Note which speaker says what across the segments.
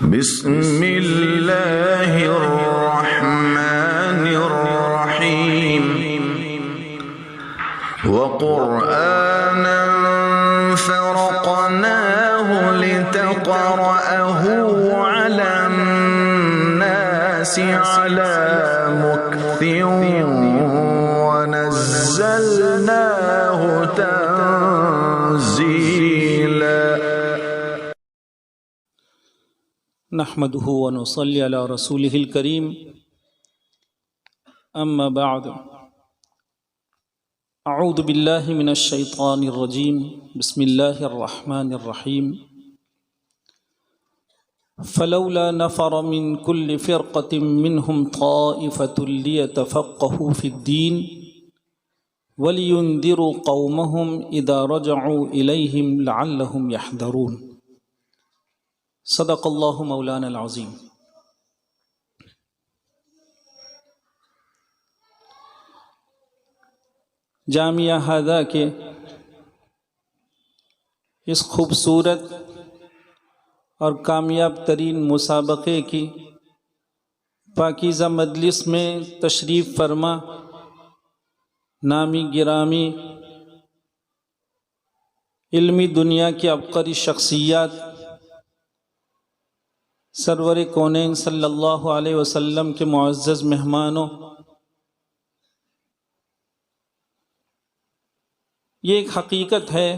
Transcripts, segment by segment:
Speaker 1: بسم اللہ الرحمن الرحیم وقرآنا فرقناه لتقرأه على الناس على مكث ونزلناه تنزيلا
Speaker 2: نحمده ونصلي على رسوله الكريم اما بعد اعوذ بالله من الشيطان الرجيم بسم الله الرحمن الرحيم فلولا نفر من كل فرقة منهم طائفة ليتفقهوا في الدين ولينذروا قومهم إذا رجعوا إليهم لعلهم يحذرون صدق اللہ مولانا العظیم۔ جامعہ ہذا کے اس خوبصورت اور کامیاب ترین مسابقے کی پاکیزہ مجلس میں تشریف فرما نامی گرامی علمی دنیا کی عبقری شخصیات سرور کونین صلی اللہ علیہ وسلم کے معزز مہمانوں، یہ ایک حقیقت ہے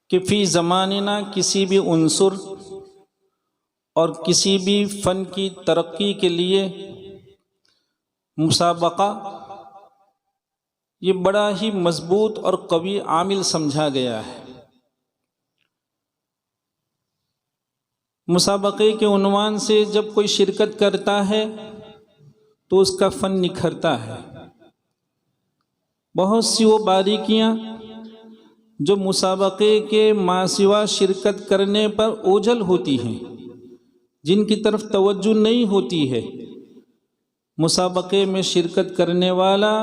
Speaker 2: کہ فی زماننا کسی بھی عنصر اور کسی بھی فن کی ترقی کے لیے مسابقہ یہ بڑا ہی مضبوط اور قوی عامل سمجھا گیا ہے۔ مسابقے کے عنوان سے جب کوئی شرکت کرتا ہے تو اس کا فن نکھرتا ہے۔ بہت سی وہ باریکیاں جو مسابقے کے ماسوا شرکت کرنے پر اوجھل ہوتی ہیں، جن کی طرف توجہ نہیں ہوتی ہے، مسابقے میں شرکت کرنے والا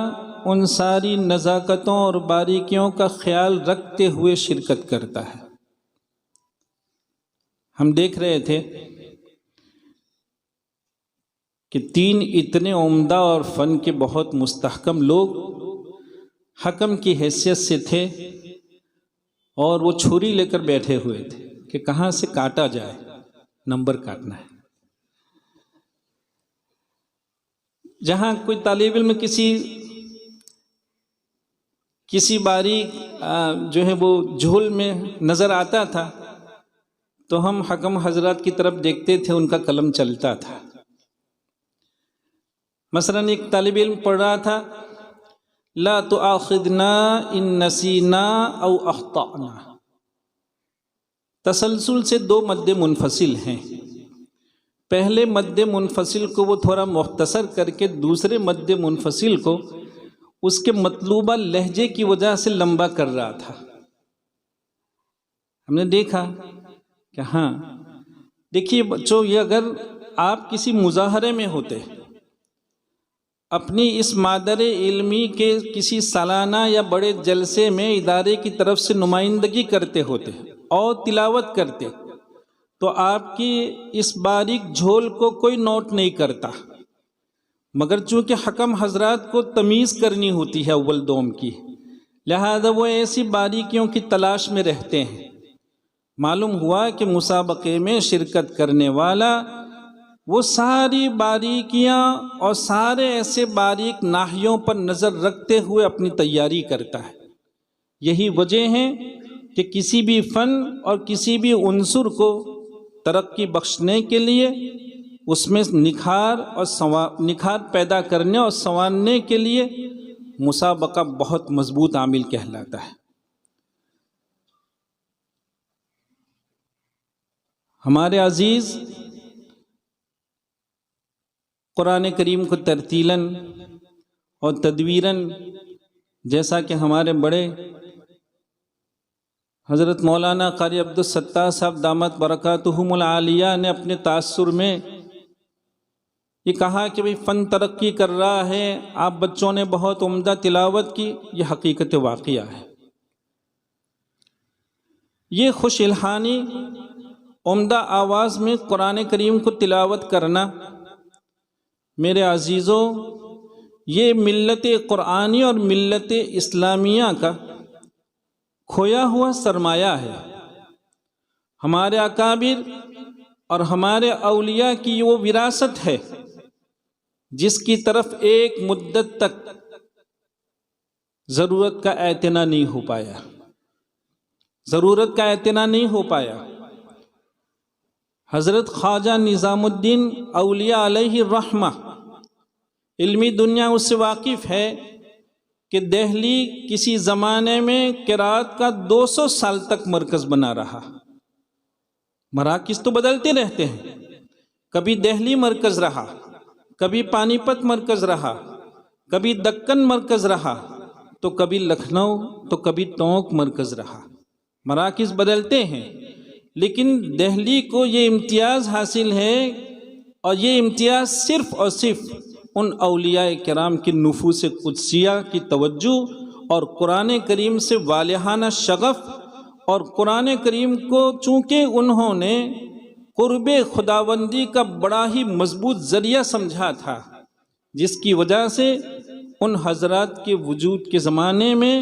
Speaker 2: ان ساری نزاکتوں اور باریکیوں کا خیال رکھتے ہوئے شرکت کرتا ہے۔ ہم دیکھ رہے تھے کہ تین اتنے عمدہ اور فن کے بہت مستحکم لوگ حکم کی حیثیت سے تھے اور وہ چھری لے کر بیٹھے ہوئے تھے کہ کہاں سے کاٹا جائے، نمبر کاٹنا ہے۔ جہاں کوئی طالب علم کسی باریک جو ہے وہ جھول میں نظر آتا تھا تو ہم حکم حضرات کی طرف دیکھتے تھے، ان کا قلم چلتا تھا۔ مثلا ایک طالب علم پڑھ رہا تھا لا تؤاخذنا ان نسینا او اخطأنا، تسلسل سے دو مد منفصل ہیں۔ پہلے مد منفصل کو وہ تھوڑا مختصر کر کے دوسرے مد منفصل کو اس کے مطلوبہ لہجے کی وجہ سے لمبا کر رہا تھا۔ ہم نے دیکھا کہ ہاں دیکھیے بچوں، یہ اگر آپ کسی مظاہرے میں ہوتے، اپنی اس مادر علمی کے کسی سالانہ یا بڑے جلسے میں ادارے کی طرف سے نمائندگی کرتے ہوتے اور تلاوت کرتے تو آپ کی اس باریک جھول کو کوئی نوٹ نہیں کرتا، مگر چونکہ حکم حضرات کو تمیز کرنی ہوتی ہے اول دوم کی، لہذا وہ ایسی باریکیوں کی تلاش میں رہتے ہیں۔ معلوم ہوا کہ مسابقے میں شرکت کرنے والا وہ ساری باریکیاں اور سارے ایسے باریک ناحیوں پر نظر رکھتے ہوئے اپنی تیاری کرتا ہے۔ یہی وجہ ہے کہ کسی بھی فن اور کسی بھی عنصر کو ترقی بخشنے کے لیے اس میں نکھار پیدا کرنے اور سنوارنے کے لیے مسابقہ بہت مضبوط عامل کہلاتا ہے۔ ہمارے عزیز قرآن کریم کو ترتیلاً اور تدویراً، جیسا کہ ہمارے بڑے حضرت مولانا قاری عبدالستار صاحب دامت برکاتہم العالیہ نے اپنے تاثر میں یہ کہا کہ بھئی فن ترقی کر رہا ہے، آپ بچوں نے بہت عمدہ تلاوت کی، یہ حقیقت واقعہ ہے۔ یہ خوش الحانی عمدہ آواز میں قرآن کریم کو تلاوت کرنا، میرے عزیزوں، یہ ملت قرآنی اور ملت اسلامیہ کا کھویا ہوا سرمایہ ہے۔ ہمارے اکابر اور ہمارے اولیاء کی وہ وراثت ہے جس کی طرف ایک مدت تک ضرورت کا اعتنا نہیں ہو پایا، ضرورت کا اعتنا نہیں ہو پایا۔ حضرت خواجہ نظام الدین اولیاء علیہ الرحمہ، علمی دنیا اس سے واقف ہے کہ دہلی کسی زمانے میں قرات کا 200 سال تک مرکز بنا رہا۔ مراکز تو بدلتے رہتے ہیں، کبھی دہلی مرکز رہا، کبھی پانی پت مرکز رہا، کبھی دکن مرکز رہا، تو کبھی لکھنؤ، تو کبھی ٹونک مرکز رہا۔ مراکز بدلتے ہیں، لیکن دہلی کو یہ امتیاز حاصل ہے، اور یہ امتیاز صرف اور صرف ان اولیاء کرام کی نفوس قدسیہ کی توجہ اور قرآن کریم سے والہانہ شغف، اور قرآن کریم کو چونکہ انہوں نے قرب خداوندی کا بڑا ہی مضبوط ذریعہ سمجھا تھا، جس کی وجہ سے ان حضرات کے وجود کے زمانے میں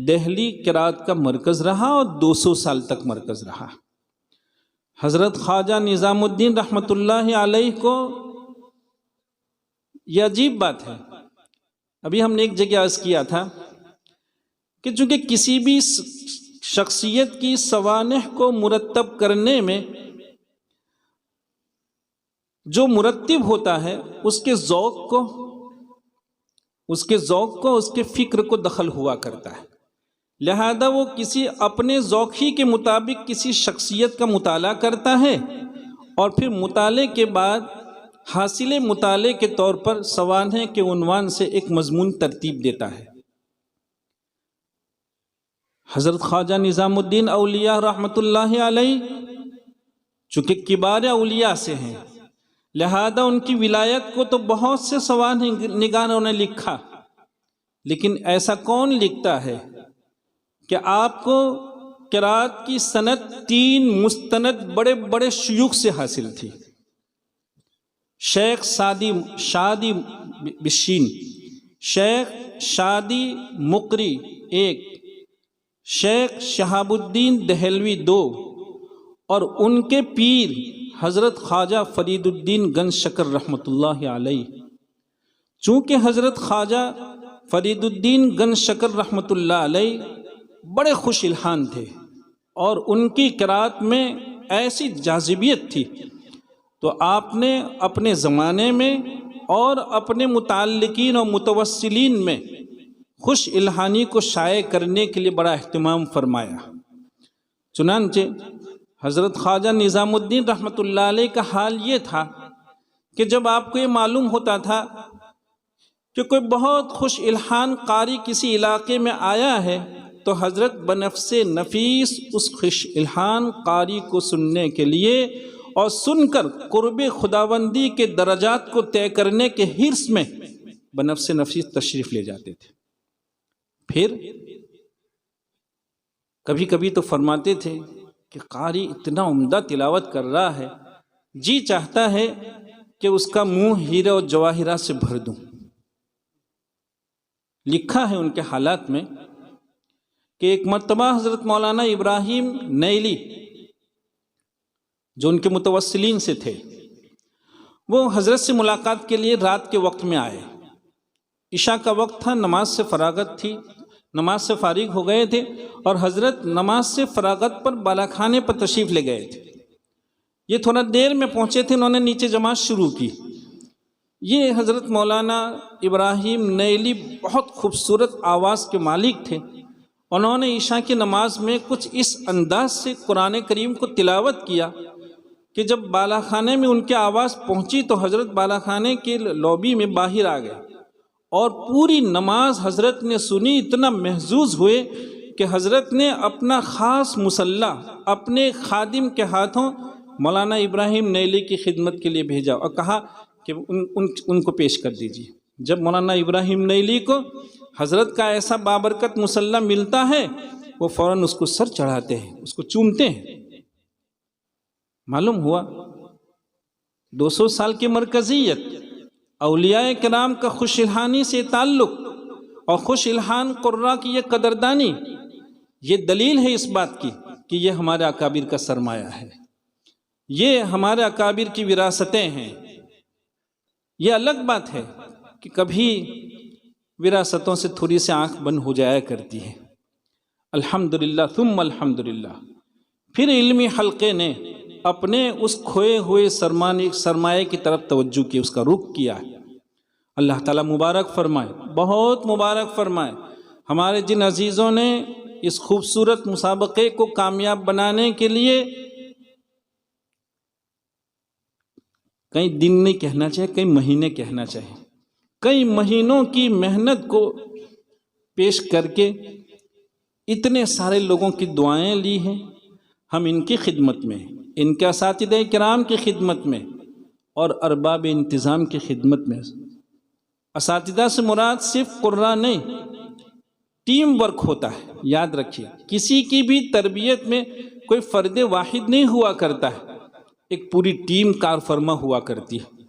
Speaker 2: دہلی قرات کا مرکز رہا اور 200 سال تک مرکز رہا۔ حضرت خواجہ نظام الدین رحمۃ اللہ علیہ کو یہ عجیب بات ہے، ابھی ہم نے ایک جگہ عرض کیا تھا کہ چونکہ کسی بھی شخصیت کی سوانح کو مرتب کرنے میں جو مرتب ہوتا ہے اس کے ذوق کو اس کے فکر کو دخل ہوا کرتا ہے، لہذا وہ کسی اپنے ذوق ہی کے مطابق کسی شخصیت کا مطالعہ کرتا ہے، اور پھر مطالعے کے بعد حاصل مطالعے کے طور پر سوانح کے عنوان سے ایک مضمون ترتیب دیتا ہے۔ حضرت خواجہ نظام الدین اولیاء رحمۃ اللہ علیہ چونکہ کبار اولیاء سے ہیں، لہذا ان کی ولایت کو تو بہت سے سوانح نگاروں نے لکھا، لیکن ایسا کون لکھتا ہے کہ آپ کو قرات کی سند 3 مستند بڑے بڑے شیوخ سے حاصل تھی۔ شیخ شادی بشین، شیخ شادی مقری 1، شیخ شہاب الدین دہلوی 2، اور ان کے پیر حضرت خواجہ فرید الدین گنج شکر رحمۃ اللہ علیہ۔ چونکہ حضرت خواجہ فرید الدین گنج شکر رحمۃ اللہ علیہ بڑے خوش الحان تھے، اور ان کی قرات میں ایسی جاذبیت تھی، تو آپ نے اپنے زمانے میں اور اپنے متعلقین اور متوسلین میں خوش الحانی کو شائع کرنے کے لیے بڑا اہتمام فرمایا۔ چنانچہ حضرت خواجہ نظام الدین رحمۃ اللہ علیہ کا حال یہ تھا کہ جب آپ کو یہ معلوم ہوتا تھا کہ کوئی بہت خوش الحان قاری کسی علاقے میں آیا ہے، تو حضرت بنفس نفیس اس خوش الحان قاری کو سننے کے لیے اور سن کر قرب خداوندی کے درجات کو طے کرنے کے حرص میں بنفس نفیس تشریف لے جاتے تھے۔ پھر کبھی کبھی تو فرماتے تھے کہ قاری اتنا عمدہ تلاوت کر رہا ہے، جی چاہتا ہے کہ اس کا منہ ہیرے اور جواہرات سے بھر دوں۔ لکھا ہے ان کے حالات میں کہ ایک مرتبہ حضرت مولانا ابراہیم نیلی جو ان کے متوسلین سے تھے، وہ حضرت سے ملاقات کے لیے رات کے وقت میں آئے۔ عشاء کا وقت تھا، نماز سے فراغت تھی، نماز سے فارغ ہو گئے تھے، اور حضرت نماز سے فراغت پر بالا خانے پر تشریف لے گئے تھے۔ یہ تھوڑا دیر میں پہنچے تھے، انہوں نے نیچے جماعت شروع کی۔ یہ حضرت مولانا ابراہیم نیلی بہت خوبصورت آواز کے مالک تھے، انہوں نے عشاء کی نماز میں کچھ اس انداز سے قرآن کریم کو تلاوت کیا کہ جب بالا خانے میں ان کی آواز پہنچی تو حضرت بالا خانے کے لابی میں باہر آ گئے، اور پوری نماز حضرت نے سنی، اتنا محظوظ ہوئے کہ حضرت نے اپنا خاص مسلح اپنے خادم کے ہاتھوں مولانا ابراہیم نیلی کی خدمت کے لیے بھیجا اور کہا کہ ان کو پیش کر دیجیے۔ جب مولانا ابراہیم نیلی کو حضرت کا ایسا بابرکت مسلح ملتا ہے، وہ فوراً اس کو سر چڑھاتے ہیں، اس کو چومتے ہیں۔ معلوم ہوا 200 سال کی مرکزیت، اولیاء کرام کا خوش الحانی سے تعلق اور خوش الحان قرہ کی یہ قدردانی، یہ دلیل ہے اس بات کی کہ یہ ہمارے اکابر کا سرمایہ ہے، یہ ہمارے اکابر کی وراثتیں ہیں۔ یہ الگ بات ہے کہ کبھی وراثتوں سے تھوڑی سی آنکھ بند ہو جایا کرتی ہے، الحمدللہ ثم الحمدللہ۔ پھر علمی حلقے نے اپنے اس کھوئے ہوئے سرمایے کی طرف توجہ کی، اس کا رخ کیا۔ اللہ تعالیٰ مبارک فرمائے، بہت مبارک فرمائے ہمارے جن عزیزوں نے اس خوبصورت مسابقے کو کامیاب بنانے کے لیے کئی دن نہیں کہنا چاہیے، کئی مہینے کہنا چاہیے، کئی مہینوں کی محنت کو پیش کر کے اتنے سارے لوگوں کی دعائیں لی ہیں۔ ہم ان کی خدمت میں، ان کے اساتذہ کرام کی خدمت میں اور ارباب انتظام کی خدمت میں۔ اساتذہ سے مراد صرف قرہ نہیں، ٹیم ورک ہوتا ہے، یاد رکھیے، کسی کی بھی تربیت میں کوئی فرد واحد نہیں ہوا کرتا ہے، ایک پوری ٹیم کار فرما ہوا کرتی ہے۔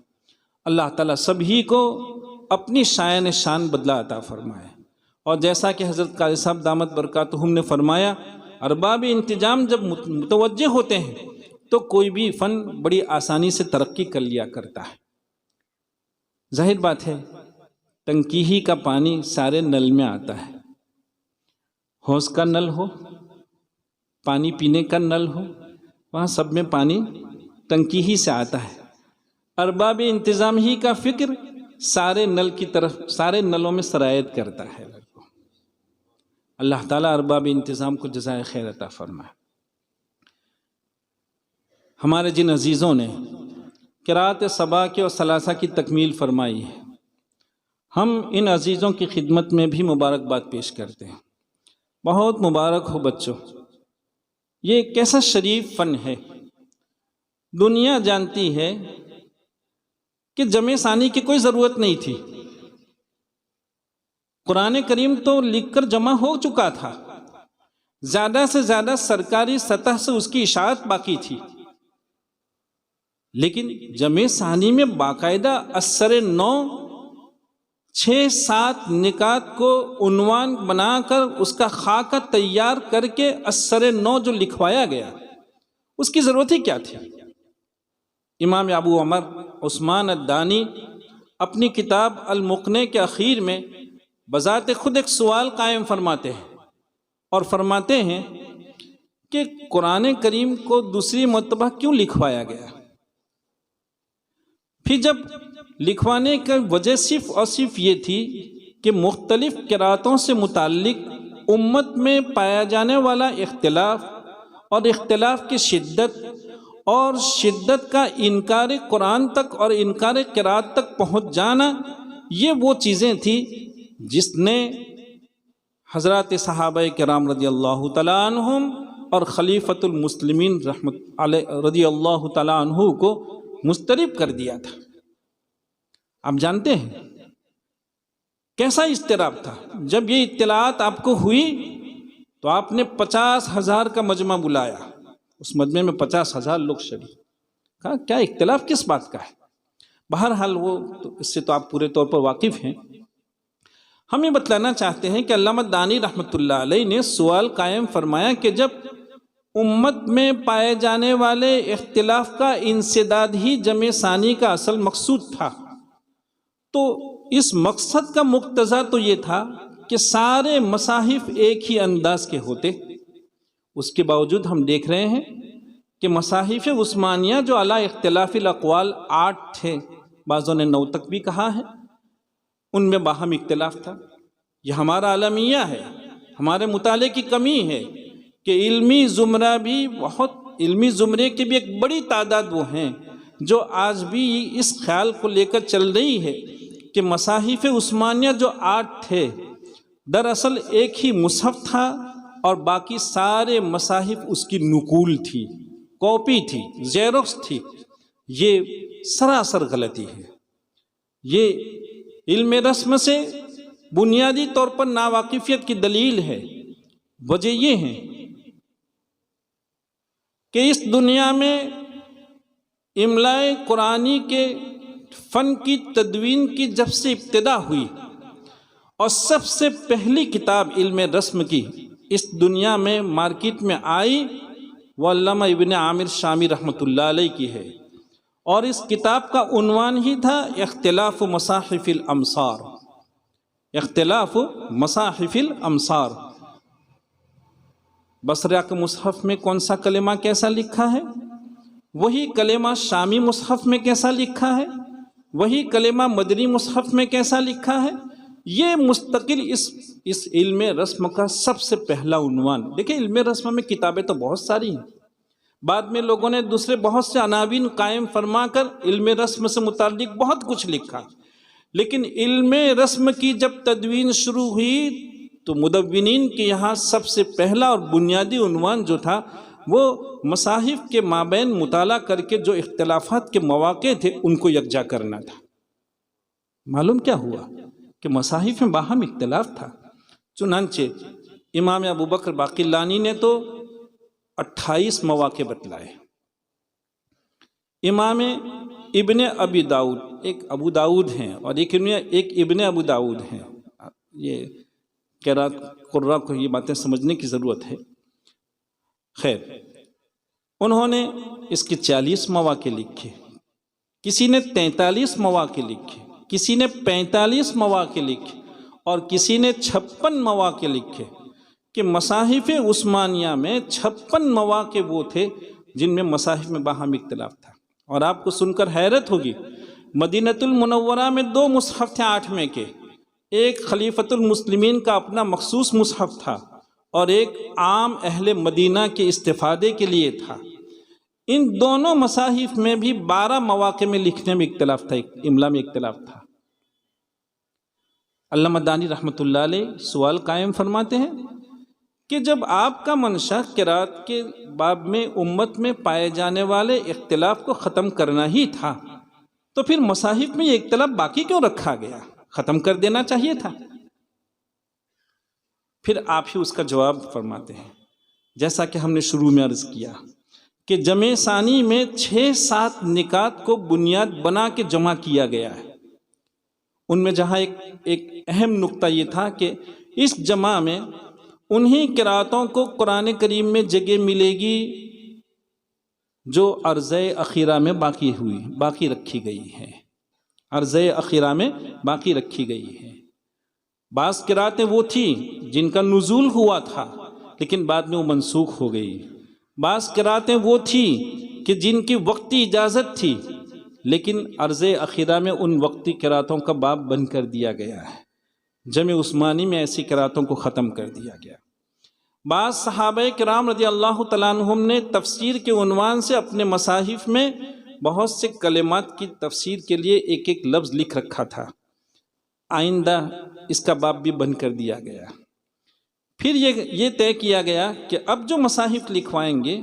Speaker 2: اللہ تعالیٰ سبھی کو اپنی شایان شان بدلہ عطا فرمائے، اور جیسا کہ حضرت قاری صاحب دامت برکاتہم نے فرمایا، ارباب انتظام جب متوجہ ہوتے ہیں تو کوئی بھی فن بڑی آسانی سے ترقی کر لیا کرتا ہے۔ ظاہر بات ہے، ٹنکی کا پانی سارے نل میں آتا ہے، حوض کا نل ہو، پانی پینے کا نل ہو، وہاں سب میں پانی ٹنکی ہی سے آتا ہے۔ ارباب انتظام ہی کا فکر سارے نل کی طرف، سارے نلوں میں سرایت کرتا ہے۔ اللہ تعالیٰ ارباب انتظام کو جزائے خیر عطا فرمائے۔ ہمارے جن عزیزوں نے قرأت صبا کی اور ثلاثہ کی تکمیل فرمائی ہے، ہم ان عزیزوں کی خدمت میں بھی مبارکباد پیش کرتے ہیں۔ بہت مبارک ہو بچوں، یہ کیسا شریف فن ہے۔ دنیا جانتی ہے کہ جمع ثانی کی کوئی ضرورت نہیں تھی، قرآن کریم تو لکھ کر جمع ہو چکا تھا، زیادہ سے زیادہ سرکاری سطح سے اس کی اشاعت باقی تھی، لیکن جمع ثانی میں باقاعدہ اثر نو 6-7 نکات کو عنوان بنا کر اس کا خاکہ تیار کر کے اثر نو جو لکھوایا گیا، اس کی ضرورت ہی کیا تھی؟ امام ابو عمر عثمان الدانی اپنی کتاب المقنع کے اخیر میں بذات خود ایک سوال قائم فرماتے ہیں، اور فرماتے ہیں کہ قرآن کریم کو دوسری مرتبہ کیوں لکھوایا گیا؟ پھر جب لکھوانے کی وجہ صرف اور صرف یہ تھی کہ مختلف قرأتوں سے متعلق امت میں پایا جانے والا اختلاف اور اختلاف کی شدت اور شدت کا انکار قرآن تک اور انکار قرأت تک پہنچ جانا، یہ وہ چیزیں تھیں جس نے حضرات صحابہ کرام رضی اللہ تعالیٰ عنہم اور خلیفۃ المسلمین رحمت علیہ رضی اللہ تعالیٰ عنہ کو مضطرب کر دیا تھا۔ آپ جانتے ہیں کیسا اضطراب تھا؟ جب یہ اطلاعات آپ کو ہوئی تو آپ نے 50,000 کا مجمع بلایا، اس مجمع میں 50,000 لوگ شریک، کہا کیا اختلاف کس بات کا ہے؟ بہرحال وہ اس سے تو آپ پورے طور پر واقف ہیں۔ ہم یہ بتلانا چاہتے ہیں کہ علامہ دانی رحمۃ اللہ علیہ نے سوال قائم فرمایا کہ جب امت میں پائے جانے والے اختلاف کا انسداد ہی جمع ثانی کا اصل مقصود تھا، تو اس مقصد کا مقتضا تو یہ تھا کہ سارے مصاحف ایک ہی انداز کے ہوتے۔ اس کے باوجود ہم دیکھ رہے ہیں کہ مصاحف عثمانیہ جو علی اختلاف الاقوال 8 تھے، بعضوں نے 9 تک بھی کہا ہے، ان میں باہم اختلاف تھا۔ یہ ہمارا عالمیہ ہے، ہمارے مطالعے کی کمی ہے کہ علمی زمرہ بھی بہت، علمی زمرے کی بھی ایک بڑی تعداد وہ ہیں جو آج بھی اس خیال کو لے کر چل رہی ہے کہ مصاحف عثمانیہ جو 8 تھے دراصل ایک ہی مصحف تھا اور باقی سارے مصاحف اس کی نقول تھی، کاپی تھی، زیروکس تھی۔ یہ سراسر غلطی ہے، یہ علم رسم سے بنیادی طور پر ناواقفیت کی دلیل ہے۔ وجہ یہ ہے کہ اس دنیا میں املائے قرآنی کے فن کی تدوین کی جب سے ابتدا ہوئی اور سب سے پہلی کتاب علم رسم کی اس دنیا میں مارکیٹ میں آئی وہ علامہ ابن عامر شامی رحمۃ اللہ علیہ کی ہے، اور اس کتاب کا عنوان ہی تھا اختلاف مصاحف الامصار، اختلاف مصاحف الامصار۔ بصرہ کے مصحف میں کون سا کلمہ کیسا لکھا ہے، وہی کلمہ شامی مصحف میں کیسا لکھا ہے، وہی کلمہ مدنی مصحف میں کیسا لکھا ہے، یہ مستقل اس علم رسم کا سب سے پہلا عنوان۔ دیکھیں علم رسم میں کتابیں تو بہت ساری ہیں، بعد میں لوگوں نے دوسرے بہت سے عناوین قائم فرما کر علم رسم سے متعلق بہت کچھ لکھا، لیکن علم رسم کی جب تدوین شروع ہوئی تو مدونین کے یہاں سب سے پہلا اور بنیادی عنوان جو تھا وہ مصاحف کے مابین مطالعہ کر کے جو اختلافات کے مواقع تھے ان کو یکجا کرنا تھا۔ معلوم کیا ہوا کہ مصاحف میں باہم اختلاف تھا، چنانچہ امام ابو بکر باقلانی نے تو 28 مواقع بتلائے، امام ابن ابی داؤد، ایک ابو داؤد ہیں اور ایک ابن ابو داؤد ہیں، یہ قرات قراء کو یہ باتیں سمجھنے کی ضرورت ہے۔ خیر، انہوں نے اس کے 40 مواقع لکھے، کسی نے 43 مواقع لکھے، کسی نے 45 مواقع لکھے اور کسی نے 56 مواقع لکھے، کہ مصاحف عثمانیہ میں 56 مواقع وہ تھے جن میں مصاحف میں باہم اختلاف تھا۔ اور آپ کو سن کر حیرت ہوگی، مدینۃ المنورہ میں 2 مصحف تھے 8 میں کے، ایک خلیفۃ المسلمین کا اپنا مخصوص مصحف تھا اور ایک عام اہل مدینہ کے استفادے کے لیے تھا۔ ان دونوں مصاحف میں بھی 12 مواقع میں لکھنے میں اختلاف تھا، املا میں اختلاف تھا۔ علامہ دانی رحمۃ اللہ علیہ سوال قائم فرماتے ہیں کہ جب آپ کا منشا قرات کے باب میں امت میں پائے جانے والے اختلاف کو ختم کرنا ہی تھا تو پھر مصاحف میں یہ اختلاف باقی کیوں رکھا گیا، ختم کر دینا چاہیے تھا۔ پھر آپ ہی اس کا جواب فرماتے ہیں، جیسا کہ ہم نے شروع میں عرض کیا کہ جمع ثانی میں 6-7 نکات کو بنیاد بنا کے جمع کیا گیا ہے۔ ان میں جہاں ایک اہم نقطہ یہ تھا کہ اس جمع میں انہی قراتوں کو قرآن کریم میں جگہ ملے گی جو عرضہ اخیرہ میں باقی رکھی گئی ہے، عرضہ اخیرہ میں باقی رکھی گئی ہے۔ بعض قراتیں وہ تھیں جن کا نزول ہوا تھا لیکن بعد میں وہ منسوخ ہو گئی، بعض قراتیں وہ تھیں کہ جن کی وقتی اجازت تھی لیکن عرض اخیرہ میں ان وقتی قراتوں کا باب بند کر دیا گیا ہے، جمع عثمانی میں ایسی قراتوں کو ختم کر دیا گیا۔ بعض صحابہ کرام رضی اللہ تعالیٰ عنہم نے تفسیر کے عنوان سے اپنے مصاحف میں بہت سے کلمات کی تفسیر کے لیے ایک ایک لفظ لکھ رکھا تھا، آئندہ اس کا باب بھی بند کر دیا گیا۔ پھر یہ طے کیا گیا کہ اب جو مصاحف لکھوائیں گے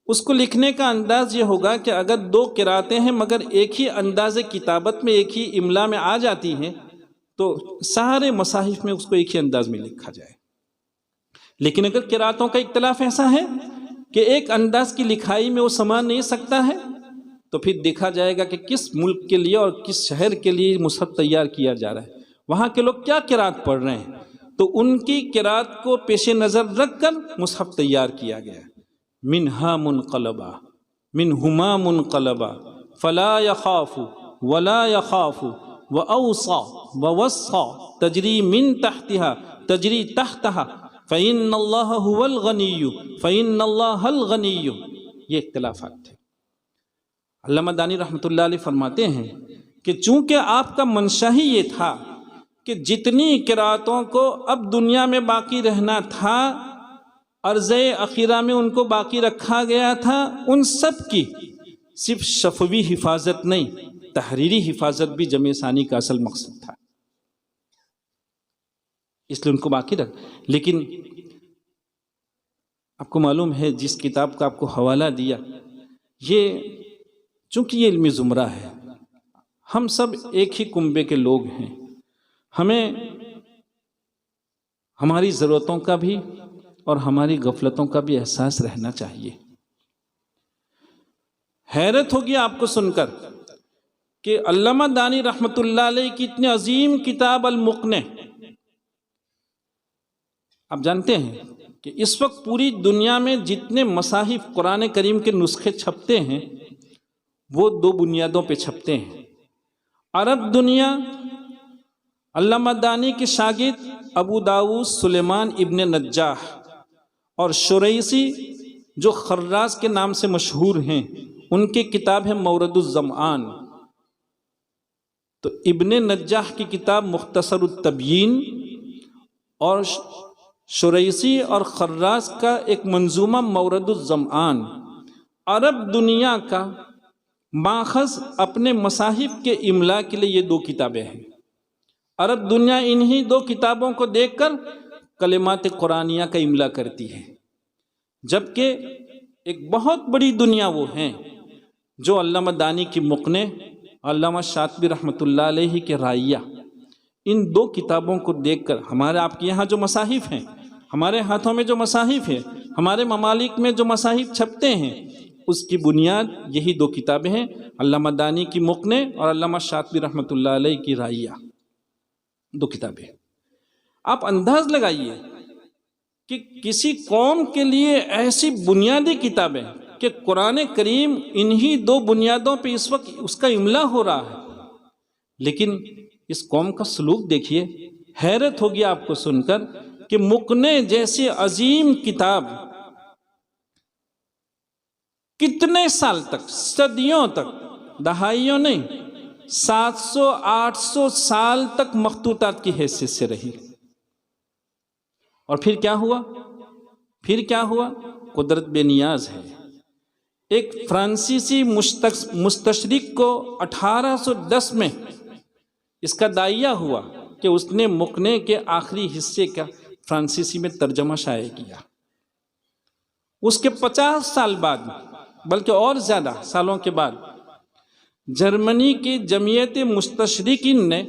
Speaker 2: اس کو لکھنے کا انداز یہ ہوگا کہ اگر 2 قراتیں ہیں مگر ایک ہی انداز کتابت میں ایک ہی املا میں آ جاتی ہیں تو سارے مصاحف میں اس کو ایک ہی انداز میں لکھا جائے، لیکن اگر قراتوں کا اختلاف ایسا ہے کہ ایک انداز کی لکھائی میں وہ سما نہیں سکتا ہے تو پھر دیکھا جائے گا کہ کس ملک کے لیے اور کس شہر کے لیے مصحف تیار کیا جا رہا ہے، وہاں کے لوگ کیا قرات پڑھ رہے ہیں، تو ان کی قرات کو پیش نظر رکھ کر مصحف تیار کیا گیا۔ منہا منقلبا منہما منقلبا فلا یخاف ولا یخاف واوصا ووصا تجری من تحتها تجری تحتها فإن اللہ هو الغنی فإن اللہ الغنی، یہ اختلافات تھے۔ علامہ دانی رحمۃ اللہ علیہ فرماتے ہیں کہ چونکہ آپ کا منشا ہی یہ تھا کہ جتنی قراتوں کو اب دنیا میں باقی رہنا تھا عرض اخیرہ میں ان کو باقی رکھا گیا تھا، ان سب کی صرف شفوی حفاظت نہیں تحریری حفاظت بھی جمع ثانی کا اصل مقصد تھا، اس لیے ان کو باقی رکھ۔ لیکن آپ کو معلوم ہے جس کتاب کا آپ کو حوالہ دیا، یہ چونکہ یہ علمی زمرہ ہے، ہم سب ایک ہی کنبے کے لوگ ہیں، ہمیں ہماری ضرورتوں کا بھی اور ہماری غفلتوں کا بھی احساس رہنا چاہیے۔ حیرت ہوگی آپ کو سن کر کہ علامہ دانی رحمۃ اللہ علیہ کی اتنی عظیم کتاب المقنع، آپ جانتے ہیں کہ اس وقت پوری دنیا میں جتنے مصاحف قرآن کریم کے نسخے چھپتے ہیں وہ دو بنیادوں پہ چھپتے ہیں۔ عرب دنیا علامہ دانی کے شاگرد ابو داؤد سلیمان ابن نجاح اور شریسی جو خراز کے نام سے مشہور ہیں، ان کی کتاب ہے مورد الظمآن۔ تو ابن نجاح کی کتاب مختصر التبیین اور شریسی اور خراز کا ایک منظومہ مورد الظمآن عرب دنیا کا ماخذ اپنے مصاحف کے املاء کے لیے یہ دو کتابیں ہیں۔ عرب دنیا انہی دو کتابوں کو دیکھ کر کلمات قرآنیہ کا املاء کرتی ہے، جبکہ ایک بہت بڑی دنیا وہ ہیں جو علامہ دانی کی مقنع، علامہ شاطبی رحمۃ اللہ علیہ کے رائیہ، ان دو کتابوں کو دیکھ کر ہمارے آپ کے یہاں جو مصاحف ہیں، ہمارے ہاتھوں میں جو مصاحف ہیں، ہمارے ممالک میں جو مصاحف چھپتے ہیں، اس کی بنیاد یہی دو کتابیں ہیں، علامہ دانی کی مقنع اور علامہ شاطبی رحمۃ اللہ علیہ کی رائیہ، دو کتابیں۔ آپ انداز لگائیے کہ کسی قوم کے لیے ایسی بنیادی کتابیں کہ قرآن کریم انہی دو بنیادوں پہ اس وقت اس کا املاء ہو رہا ہے، لیکن اس قوم کا سلوک دیکھیے، حیرت ہوگی آپ کو سن کر کہ مقنع جیسی عظیم کتاب کتنے سال تک، صدیوں تک، دہائیوں نہیں، 700-800 سال تک مخطوطات کی حیثیت سے رہی۔ اور پھر کیا ہوا؟ قدرت بے نیاز ہے۔ ایک فرانسیسی مستشرق کو 1810 میں اس کا داعیہ ہوا کہ اس نے مقنع کے آخری حصے کا فرانسیسی میں ترجمہ شائع کیا۔ اس کے 50 سال بعد، بلکہ اور زیادہ سالوں کے بعد، جرمنی کی جمعیت مستشرقین نے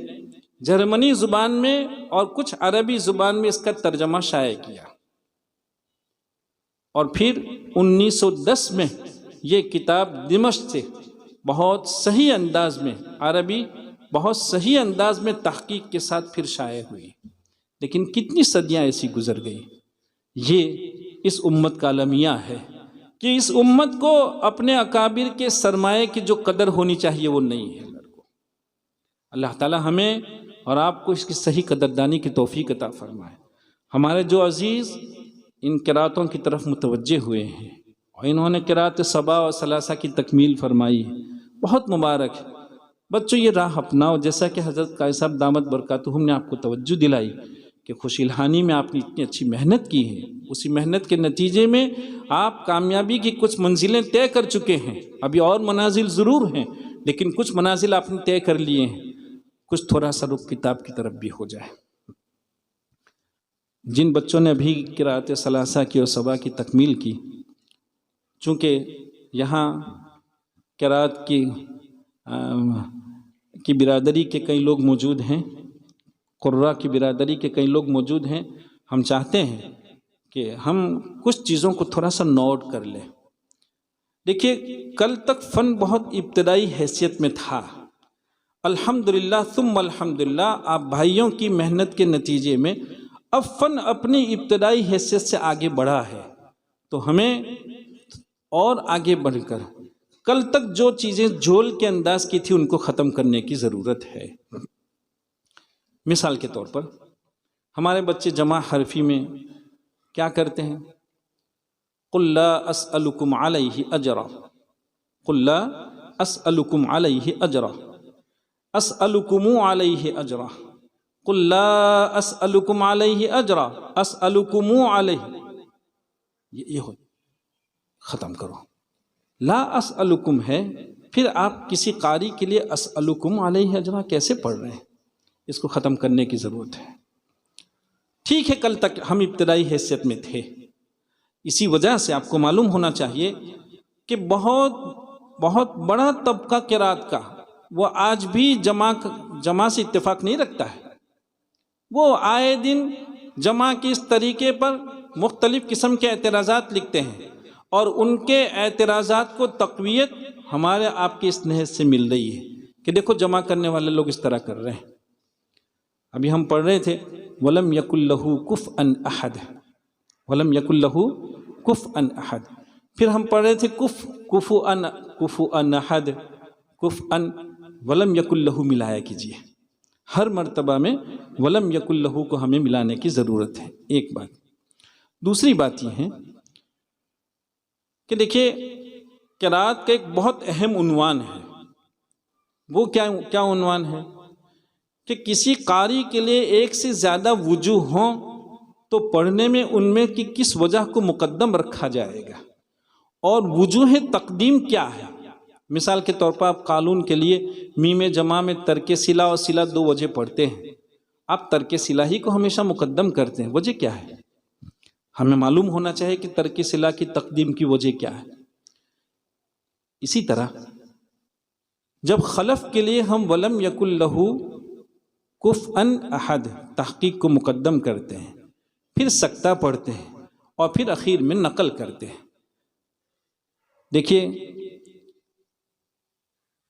Speaker 2: جرمنی زبان میں اور کچھ عربی زبان میں اس کا ترجمہ شائع کیا، اور پھر 1910 میں یہ کتاب دمشق سے بہت صحیح انداز میں، عربی بہت صحیح انداز میں تحقیق کے ساتھ پھر شائع ہوئی۔ لیکن کتنی صدیاں ایسی گزر گئی۔ یہ اس امت کا المیہ ہے کہ اس امت کو اپنے اکابر کے سرمایے کی جو قدر ہونی چاہیے وہ نہیں ہے۔ اللہ تعالی ہمیں اور آپ کو اس کی صحیح قدردانی کی توفیق عطا فرمائے۔ ہمارے جو عزیز ان قراتوں کی طرف متوجہ ہوئے ہیں اور انہوں نے قرات سبا اور ثلاثہ کی تکمیل فرمائی ہے، بہت مبارک ہے۔ بچوں یہ راہ اپناؤ، جیسا کہ حضرت قاری صاحب دامت برکاتہم نے آپ کو توجہ دلائی کہ خوش الحانی میں آپ نے اتنی اچھی محنت کی ہے، اسی محنت کے نتیجے میں آپ کامیابی کی کچھ منزلیں طے کر چکے ہیں۔ ابھی اور منازل ضرور ہیں، لیکن کچھ منازل آپ نے طے کر لیے ہیں۔ کچھ تھوڑا سا رخ کتاب کی طرف بھی ہو جائے۔ جن بچوں نے ابھی قرات ثلاثہ کی اور سبا کی تکمیل کی، چونکہ یہاں قرات کی برادری کے کئی لوگ موجود ہیں، قراء کی برادری کے کئی لوگ موجود ہیں، ہم چاہتے ہیں کہ ہم کچھ چیزوں کو تھوڑا سا نوٹ کر لیں۔ دیکھیے، کل تک فن بہت ابتدائی حیثیت میں تھا، الحمدللہ ثم الحمدللہ آپ بھائیوں کی محنت کے نتیجے میں اب فن اپنی ابتدائی حیثیت سے آگے بڑھا ہے، تو ہمیں اور آگے بڑھ کر کل تک جو چیزیں جھول کے انداز کی تھی ان کو ختم کرنے کی ضرورت ہے۔ مثال کے طور پر ہمارے بچے جمع حرفی میں کیا کرتے ہیں؟ قل لا اسألکم علیہ اجرا، قل لا اسألکم علیہ اجرا، اسألکم علیہ اجرا، قل لا اسألکم علیہ اجرا، اسألکم علیہ، یہ ہو، ختم کرو۔ لا اسألکم ہے، پھر آپ کسی قاری کے لیے اسألکم علیہ اجرا کیسے پڑھ رہے ہیں؟ اس کو ختم کرنے کی ضرورت ہے۔ ٹھیک ہے، کل تک ہم ابتدائی حیثیت میں تھے، اسی وجہ سے آپ کو معلوم ہونا چاہیے کہ بہت بڑا طبقہ قرات کا وہ آج بھی جمع سے اتفاق نہیں رکھتا ہے۔ وہ آئے دن جمع کی اس طریقے پر مختلف قسم کے اعتراضات لکھتے ہیں، اور ان کے اعتراضات کو تقویت ہمارے آپ کی اس نہج سے مل رہی ہے کہ دیکھو جمع کرنے والے لوگ اس طرح کر رہے ہیں. ابھی ہم پڑھ رہے تھے وَلَمْ يَكُنْ لَهُ كُفْءً أَحَدٌ، وَلَمْ يَكُنْ لَهُ كُفْءً أَحَدٌ. پھر ہم پڑھ رہے تھے كُفْءً أَحَدٌ، كُفْءً وَلَمْ يَكُنْ لَهُ ملایا کیجیے. ہر مرتبہ میں وَلَمْ يَكُنْ لَهُ کو ہمیں ملانے کی ضرورت ہے. ایک بات. دوسری بات یہ ہے کہ دیکھیے قرات کا ایک بہت اہم عنوان ہے. وہ کیا عنوان ہے کہ کسی قاری کے لیے ایک سے زیادہ وجوہ ہوں تو پڑھنے میں ان میں کی کس وجہ کو مقدم رکھا جائے گا، اور وجوہ تقدیم کیا ہے. مثال کے طور پر آپ قالون کے لیے میم جمع میں ترک صلہ اور صلہ دو وجہ پڑھتے ہیں. آپ ترک صلہ ہی کو ہمیشہ مقدم کرتے ہیں. وجہ کیا ہے؟ ہمیں معلوم ہونا چاہیے کہ ترک صلہ کی تقدیم کی وجہ کیا ہے. اسی طرح جب خلف کے لیے ہم وَلَمْ يَكُنْ لَهُ كُفْءً أَحَدٌ تحقیق کو مقدم کرتے ہیں، پھر سکتہ پڑھتے ہیں اور پھر اخیر میں نقل کرتے ہیں. دیکھیے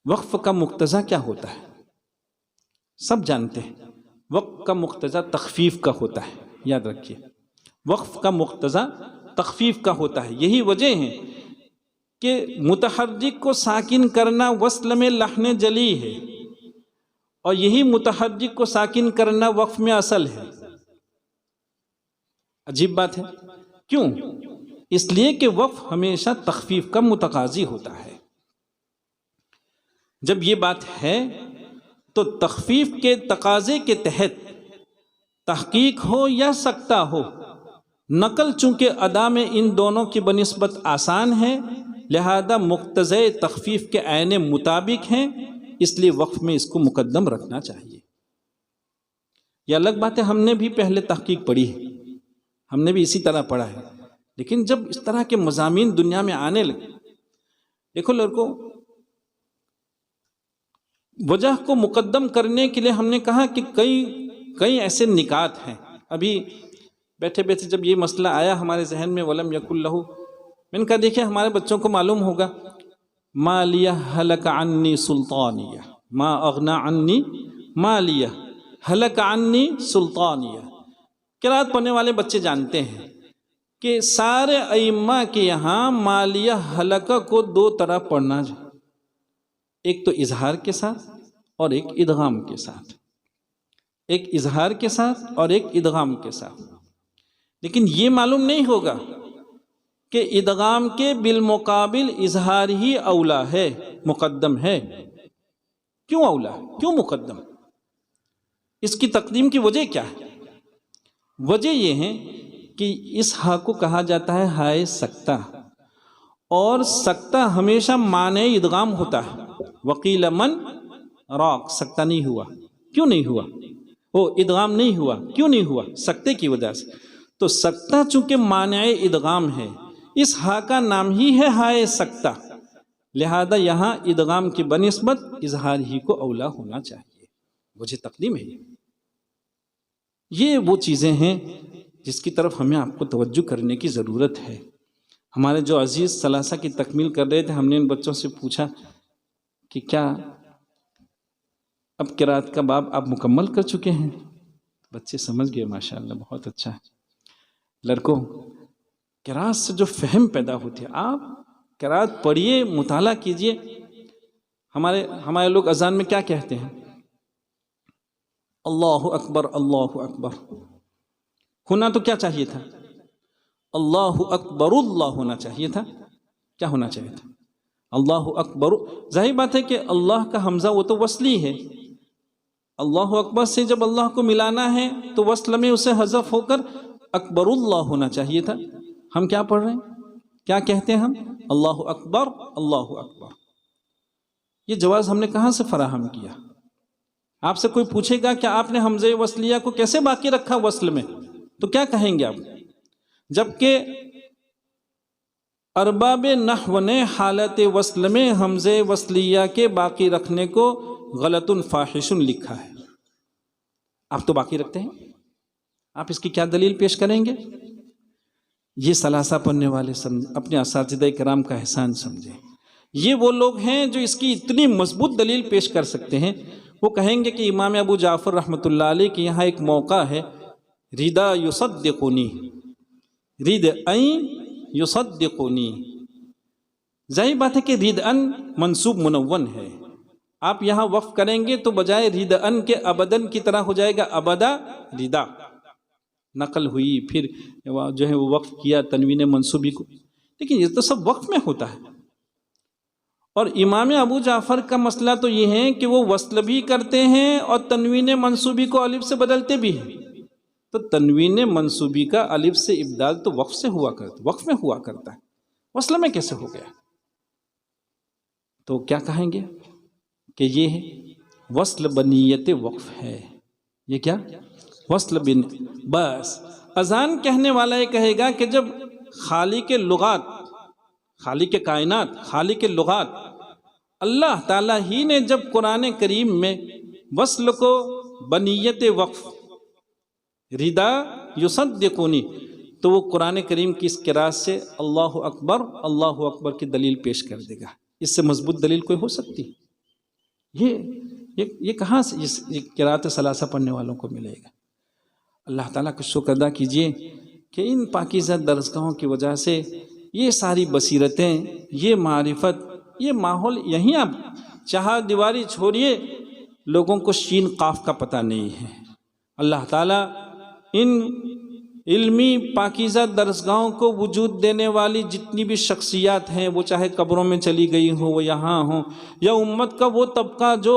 Speaker 2: وقف کا مقتضا کیا ہوتا ہے؟ سب جانتے ہیں. وقف کا مقتضا تخفیف کا ہوتا ہے. یاد رکھیے وقف کا مقتضا تخفیف کا ہوتا ہے. یہی وجہ ہے کہ متحرک کو ساکن کرنا وصل میں لحن جلی ہے، اور یہی متحرک کو ساکن کرنا وقف میں اصل ہے. عجیب بات ہے. کیوں؟ اس لیے کہ وقف ہمیشہ تخفیف کا متقاضی ہوتا ہے. جب یہ بات ہے تو تخفیف کے تقاضے کے تحت تحقیق ہو یا سکتہ ہو، نقل چونکہ ادا میں ان دونوں کی بنسبت آسان ہے، لہذا مقتضے تخفیف کے عین مطابق ہیں، اس لیے وقف میں اس کو مقدم رکھنا چاہیے. یہ الگ بات ہے، ہم نے بھی پہلے تحقیق پڑھی ہے، ہم نے بھی اسی طرح پڑھا ہے. لیکن جب اس طرح کے مضامین دنیا میں آنے لگے، دیکھو لڑکوں، وجہ کو مقدم کرنے کے لیے ہم نے کہا کہ کئی ایسے نکات ہیں. ابھی بیٹھے بیٹھے جب یہ مسئلہ آیا ہمارے ذہن میں وَلَمْ يَكُنْ لَهُ، میں نے کہا دیکھیں ہمارے بچوں کو معلوم ہوگا مالیہ ہلک عنی سلطانیہ، ما اغنا عنی مالیہ ہلک عنی سلطانیہ. قرات پڑھنے والے بچے جانتے ہیں کہ سارے ائمہ کے یہاں مالیہ ہلکہ کو دو طرح پڑھنا جائے، ایک تو اظہار کے ساتھ اور ایک ادغام کے ساتھ. ایک اظہار کے ساتھ اور ایک ادغام کے ساتھ. لیکن یہ معلوم نہیں ہوگا کہ ادغام کے بالمقابل اظہار ہی اولا ہے، مقدم ہے. کیوں اولا؟ کیوں مقدم؟ اس کی تقدیم کی وجہ کیا ہے؟ وجہ یہ ہے کہ اس ہا کو کہا جاتا ہے ہائے سکتہ، اور سکتہ ہمیشہ معنی ادغام ہوتا ہے. وقیل من راق، سکتہ نہیں ہوا. کیوں نہیں ہوا؟ وہ ادغام نہیں ہوا. کیوں نہیں ہوا؟ سکتے کی وجہ سے. تو سکتہ چونکہ معنی ادغام ہے، اس ہا کا نام ہی ہے ہائے سکتہ، لہذا یہاں ادغام کی بنسبت اظہار ہی کو اولا ہونا چاہیے. وجہ تقدیم ہے. یہ وہ چیزیں ہیں جس کی طرف ہمیں آپ کو توجہ کرنے کی ضرورت ہے. ہمارے جو عزیز ثلاثہ کی تکمیل کر رہے تھے، ہم نے ان بچوں سے پوچھا کہ کیا اب قرات کا باب آپ مکمل کر چکے ہیں؟ بچے سمجھ گئے ماشاءاللہ، بہت اچھا ہے. لڑکوں، قرات سے جو فہم پیدا ہوتی ہے، آپ قرات پڑھیے، مطالعہ کیجئے. ہمارے لوگ اذان میں کیا کہتے ہیں؟ اللہ اکبر اللہ اکبر. ہونا تو کیا چاہیے تھا؟ اللہ اکبر اللہ ہونا چاہیے تھا. کیا ہونا چاہیے تھا؟ اللہ اکبر. ظاہر بات ہے کہ اللہ کا حمزہ وہ تو وصلی ہے. اللہ اکبر سے جب اللہ کو ملانا ہے تو وصل میں اسے حذف ہو کر اکبر اللہ ہونا چاہیے تھا. ہم کیا پڑھ رہے ہیں؟ کیا کہتے ہیں ہم؟ اللہ اکبر اللہ اکبر. یہ جواز ہم نے کہاں سے فراہم کیا؟ آپ سے کوئی پوچھے گا کہ آپ نے حمزہ وصلیہ کو کیسے باقی رکھا وصل میں، تو کیا کہیں گے آپ؟ جبکہ ارباب نحو نے حالت وصل میں حمزہ وصلیہ کے باقی رکھنے کو غلط فاحش لکھا ہے. آپ تو باقی رکھتے ہیں، آپ اس کی کیا دلیل پیش کریں گے؟ یہ ثلاثہ پڑھنے والے اپنے اساتذہ کرام کا احسان سمجھیں یہ وہ لوگ ہیں جو اس کی اتنی مضبوط دلیل پیش کر سکتے ہیں. وہ کہیں گے کہ امام ابو جعفر رحمۃ اللہ علیہ کے یہاں ایک موقع ہے، ردا یصدقنی، رد این یصدقنی. ظاہر بات ہے کہ رد ان منصوب منون ہے، آپ یہاں وقف کریں گے تو بجائے رد ان کے ابدن کی طرح ہو جائے گا ابدا ردا، نقل ہوئی، پھر جو ہے وہ وقف کیا تنوین منصوبی کو. لیکن یہ تو سب وقف میں ہوتا ہے. اور امام ابو جعفر کا مسئلہ تو یہ ہے کہ وہ وصل بھی کرتے ہیں اور تنوین منصوبی کو الف سے بدلتے بھی ہیں. تو تنوین منصوبی کا الف سے ابدال تو وقف سے ہوا کرتا، وقف میں ہوا کرتا ہے، وصل میں کیسے ہو گیا؟ تو کیا کہیں گے کہ یہ وصل بنیت وقف ہے. یہ کیا وصل بن، بس اذان کہنے والا یہ کہے گا کہ جب خالق لغات، خالق کائنات، خالق لغات اللہ تعالیٰ ہی نے جب قرآن کریم میں وصل کو بنیت وقف ردا یصدقونی، تو وہ قرآن کریم کی اس قرات سے اللہ اکبر کی دلیل پیش کر دے گا. اس سے مضبوط دلیل کوئی ہو سکتی؟ یہ کہاں سے یہ قرات ثلاثہ پڑھنے والوں کو ملے گا؟ اللہ تعالیٰ کا شکر ادا کیجئے کہ ان پاکیزہ درسگاہوں کی وجہ سے یہ ساری بصیرتیں، یہ معرفت، یہ ماحول، یہیں آپ چہار دیواری چھوڑیے، لوگوں کو شین قاف کا پتہ نہیں ہے. اللہ تعالیٰ ان علمی پاکیزہ درسگاہوں کو وجود دینے والی جتنی بھی شخصیات ہیں، وہ چاہے قبروں میں چلی گئی ہوں، وہ یہاں ہوں، یا امت کا وہ طبقہ جو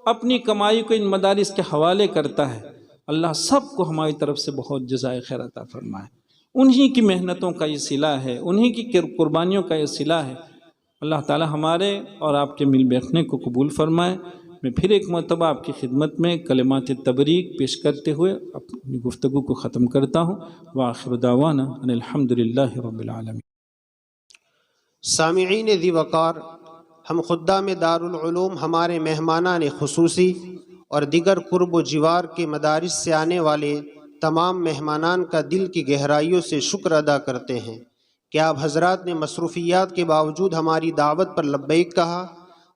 Speaker 2: اپنی کمائی کو ان مدارس کے حوالے کرتا ہے، اللہ سب کو ہماری طرف سے بہت جزائے خیر عطا فرمائے. انہی کی محنتوں کا یہ صلہ ہے، انہی کی قربانیوں کا یہ صلہ ہے. اللہ تعالی ہمارے اور آپ کے مل بیٹھنے کو قبول فرمائے. میں پھر ایک مرتبہ آپ کی خدمت میں کلمات تبریک پیش کرتے ہوئے اپنی گفتگو کو ختم کرتا ہوں. وآخر دعوانا ان الحمدللہ رب العالمین.
Speaker 3: سامعین ذی وقار، ہم خدام دارالعلوم، ہمارے مہمانان خصوصی اور دیگر قرب و جوار کے مدارس سے آنے والے تمام مہمانان کا دل کی گہرائیوں سے شکر ادا کرتے ہیں کہ آپ حضرات نے مصروفیات کے باوجود ہماری دعوت پر لبیک کہا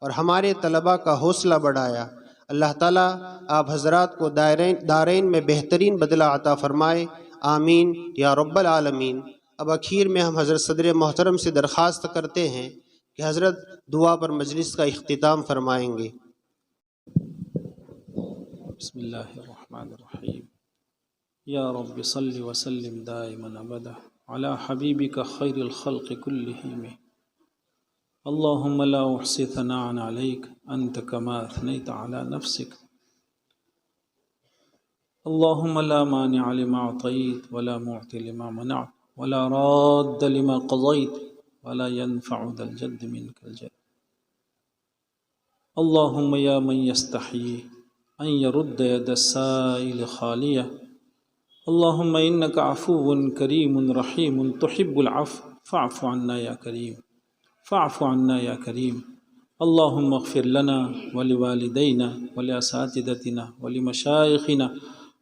Speaker 3: اور ہمارے طلباء کا حوصلہ بڑھایا. اللہ تعالیٰ آپ حضرات کو دارین میں بہترین بدلہ عطا فرمائے. آمین یا رب العالمین. اب اخیر میں ہم حضرت صدر محترم سے درخواست کرتے ہیں کہ حضرت دعا پر مجلس کا اختتام فرمائیں گے.
Speaker 2: بسم اللہ الرحمن الرحیم. یا رب صل وسلم دائما ابدا علی حبیبک خیر الخلق کلہم. اللہم لا احصی ثناء علیک انت کما اثنیت علی نفسک. اللہم لا مانع لما اعطیت ولا معطی لما منعت ولا راد لما قضیت ولا ينفع ذا الجد منک الجد. اللہم یا من یستحیی ان يرد يد السائل خالیہ. اللہم انک عفو کریم رحیم تحب العفو فاعف عنا یا کریم، فاعف عنا یا کریم. اللہم اغفر لنا ولوالدینا ولاساتذتنا ولمشائخنا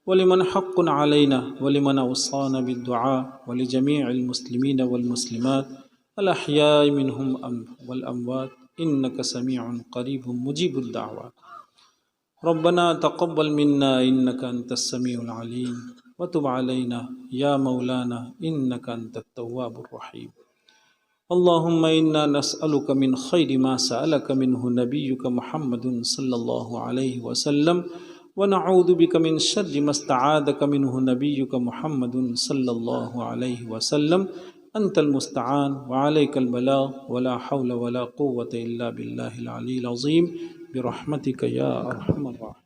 Speaker 2: ولمن حق علینا ولمن اوصانا بالدعاء ولجميع المسلمین والمسلمات الاحیاء منهم والاموات انک سمیع قریب مجیب الدعوات. ربنا تقبل منا انک انت السمیع العلیم وتب علینا یا مولانا انک انت التواب الرحیم. اللہم انا نسألک من خیر ما سألک منہ نبیک محمد صلی اللہ علیہ وسلم ونعوذ بک من شر ما استعاذک منہ نبیک محمد صلی اللہ علیہ وسلم. انت المستعان وعلیک البلاغ ولا حول ولا قوة الا باللہ العلی العظیم برحمتک یا ارحم الراحمین.